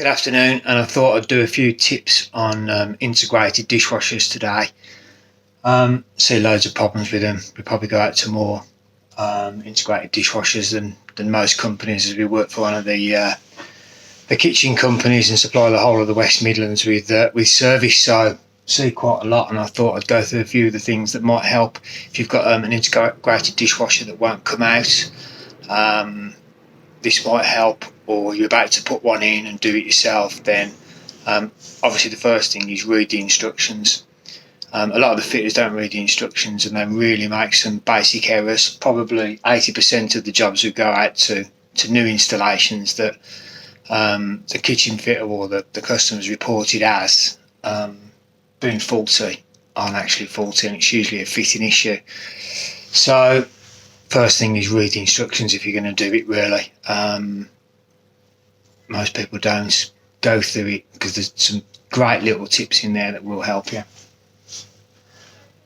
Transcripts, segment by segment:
Good afternoon, and I thought I'd do a few tips on integrated dishwashers today. See loads of problems with them. We probably go out to more integrated dishwashers than most companies, as we work for one of the kitchen companies and supply the whole of the West Midlands with service. So see quite a lot, and I thought I'd go through a few of the things that might help if you've got an integrated dishwasher that won't come out. This might help, or you're about to put one in and do it yourself. Then obviously the first thing is read the instructions. A lot of the fitters don't read the instructions, and they really make some basic errors. Probably 80% of the jobs we go out to new installations that the kitchen fitter or the customers reported as being faulty aren't actually faulty, and it's usually a fitting issue. So first thing is read the instructions if you're going to do it, really. Most people don't go through it because there's some great little tips in there that will help you.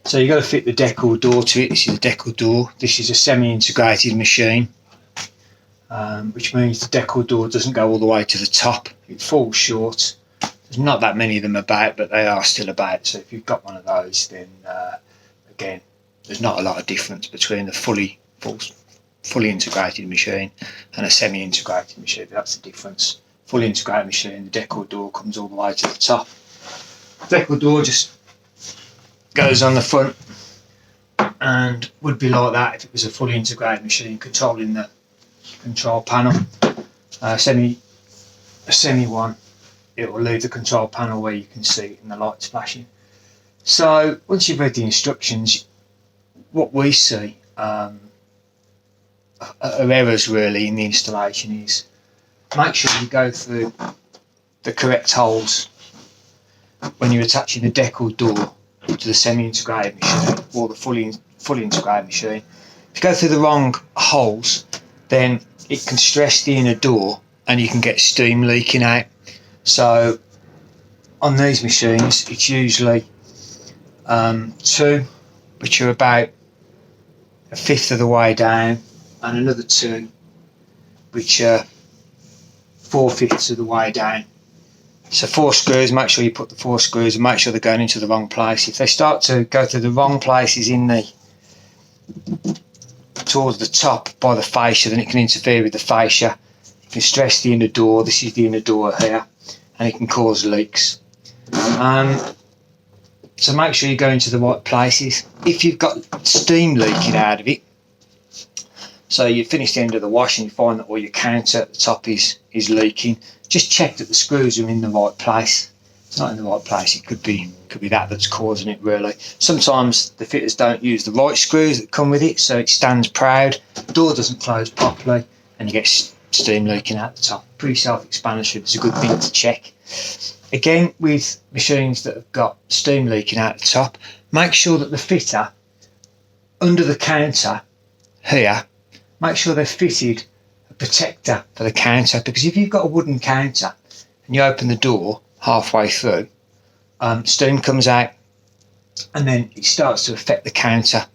So you've got to fit the decal door to it. This is a decal door. This is a semi-integrated machine, which means the decal door doesn't go all the way to the top. It falls short. There's not that many of them about, but they are still about. So if you've got one of those, then again, there's not a lot of difference between the fully integrated machine and a semi-integrated machine. That's the difference. Fully integrated machine, the decal door comes all the way to the top. The decal door just goes on the front and would be like that if it was a fully integrated machine controlling the control panel. A semi one, it will leave the control panel where you can see it and the lights flashing. So once you've read the instructions, what we see are errors really in the installation is make sure you go through the correct holes when you're attaching the decal door to the semi-integrated machine or the fully integrated machine. If you go through the wrong holes, then it can stress the inner door and you can get steam leaking out. So on these machines, it's usually two, which are about a fifth of the way down, and another two, which are 4/5 of the way down. So 4 screws, make sure you put the 4 screws and make sure they're going into the wrong place. If they start to go through the wrong places towards the top by the fascia, then it can interfere with the fascia. You can stress the inner door. This is the inner door here, and it can cause leaks. So make sure you go into the right places. If you've got steam leaking out of it, so you finish the end of the wash and you find that all your counter at the top is leaking, just check that the screws are in the right place. If it's not in the right place, it could be that's causing it really. Sometimes the fitters don't use the right screws that come with it, so it stands proud, the door doesn't close properly, and you get steam leaking out the top. Pretty self-explanatory, it's a good thing to check. Again, with machines that have got steam leaking out the top, make sure that the fitter under the counter here, make sure they've fitted a protector for the counter, because if you've got a wooden counter and you open the door halfway through, steam comes out and then it starts to affect the counter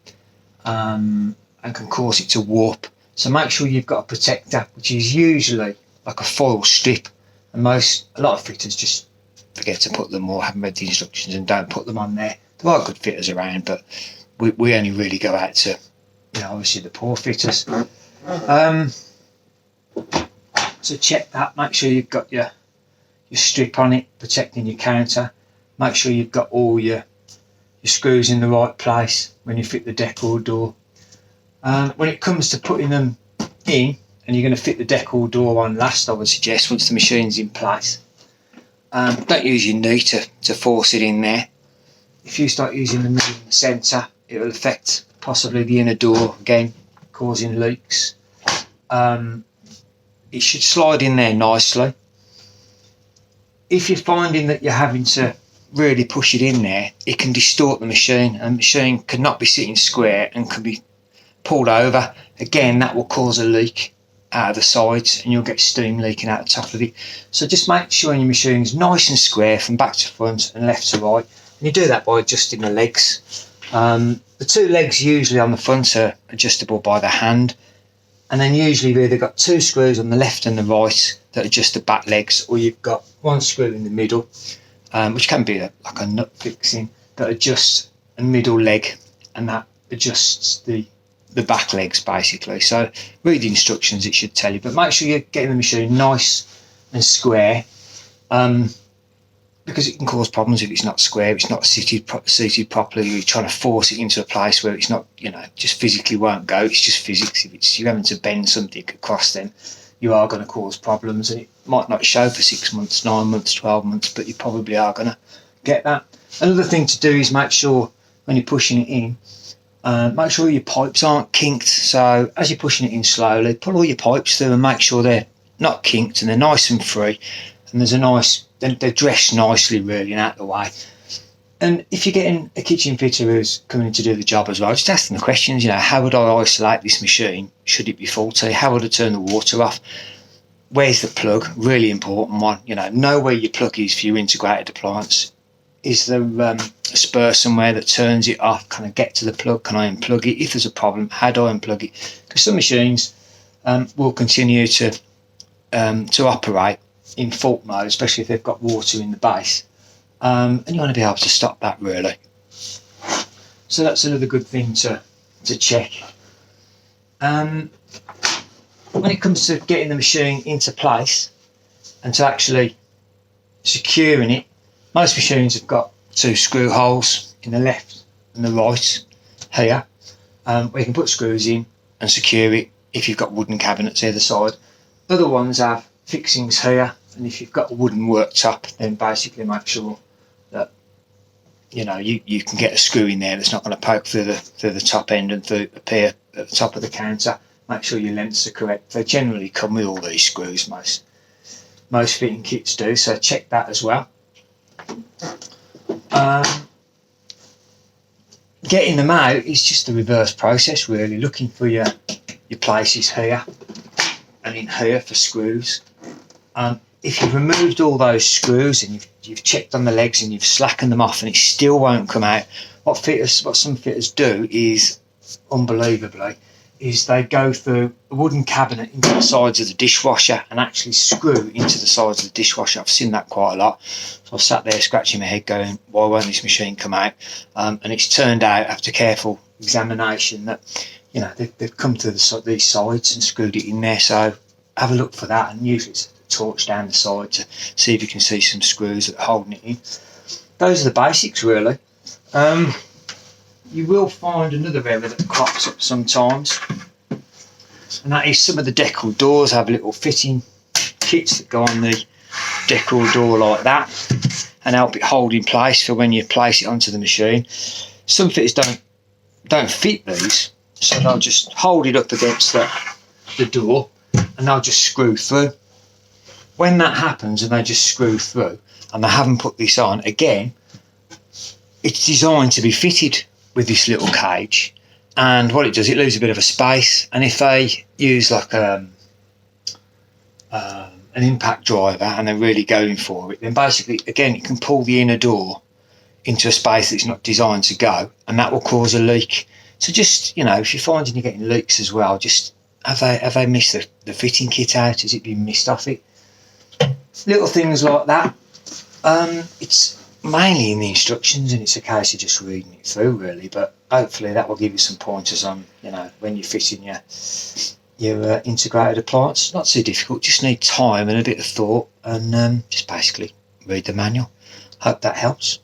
and can cause it to warp. So make sure you've got a protector, which is usually like a foil strip, and a lot of fitters just forget to put them or haven't read the instructions and don't put them on there. There are good fitters around, but we only really go out to, obviously the poor fitters. So check that, make sure you've got your strip on it protecting your counter. Make sure you've got all your screws in the right place when you fit the decal door. When it comes to putting them in, and you're going to fit the decal door on last, I would suggest, once the machine's in place. Don't use your knee to force it in there. If you start using the knee in the centre, it will affect possibly the inner door, again causing leaks. It should slide in there nicely. If you're finding that you're having to really push it in there, it can distort the machine, and the machine cannot be sitting square and can be pulled over. Again, that will cause a leak out of the sides and you'll get steam leaking out the top of it. So just make sure your machine is nice and square from back to front and left to right, and you do that by adjusting the legs. The 2 legs usually on the front are adjustable by the hand. And then usually you've either got two screws on the left and the right that adjust the back legs, or you've got one screw in the middle, which can be like a nut fixing, that adjusts a middle leg, and that adjusts the back legs basically. So read the instructions, it should tell you, but make sure you're getting the machine nice and square, because it can cause problems if it's not square, it's not seated properly, you're trying to force it into a place where it's not, just physically won't go. It's just physics. If you're having to bend something across them, you are going to cause problems, and it might not show for 6 months, 9 months, 12 months, but you probably are going to get that. Another thing to do is make sure when you're pushing it in, make sure your pipes aren't kinked. So as you're pushing it in slowly, pull all your pipes through and make sure they're not kinked and they're nice and free, and they're dressed nicely really and out of the way. And if you're getting a kitchen fitter who's coming in to do the job as well, just ask them the questions, how would I isolate this machine should it be faulty? How would I turn the water off? Where's the plug? Really important one. Know where your plug is for your integrated appliance. Is there a spur somewhere that turns it off? Can I get to the plug? Can I unplug it? If there's a problem, how do I unplug it? Because some machines will continue to operate in fault mode, especially if they've got water in the base, and you want to be able to stop that really. So that's another good thing to check. When it comes to getting the machine into place and to actually securing it, most machines have got two screw holes in the left and the right here, where you can put screws in and secure it if you've got wooden cabinets either side. Other ones have fixings here, and if you've got a wooden worktop, then basically make sure that you can get a screw in there that's not going to poke through the top end and appear at the top of the counter. Make sure your lengths are correct. They generally come with all these screws, most fitting kits do, so check that as well. Getting them out is just the reverse process really, looking for your places here and in here for screws. If you've removed all those screws and you've checked on the legs and you've slackened them off and it still won't come out, what some fitters do is, unbelievably, is they go through a wooden cabinet into the sides of the dishwasher and actually screw into the sides of the dishwasher. I've seen that quite a lot. So I sat there scratching my head going, why won't this machine come out? And it's turned out after careful examination that they've come to these sides and screwed it in there. So have a look for that, and usually it's a torch down the side to see if you can see some screws that are holding it in. Those are the basics really. You will find another error that crops up sometimes, and that is some of the decal doors have little fitting kits that go on the decal door like that and help it hold in place for when you place it onto the machine. Some fitters don't fit these, so they'll just hold it up against the door and they'll just screw through. When that happens and they just screw through and they haven't put this on, again, it's designed to be fitted with this little cage, and what it does, it leaves a bit of a space, and if they use like an impact driver and they're really going for it, then basically again it can pull the inner door into a space that's not designed to go, and that will cause a leak. So just, if you're finding you're getting leaks as well, just have they missed the fitting kit out? Has it been missed off it? Little things like that. It's mainly in the instructions, and it's a case of just reading it through really, but hopefully that will give you some pointers on when you're fitting your integrated appliance. Not too difficult, just need time and a bit of thought, and just basically read the manual. Hope that helps.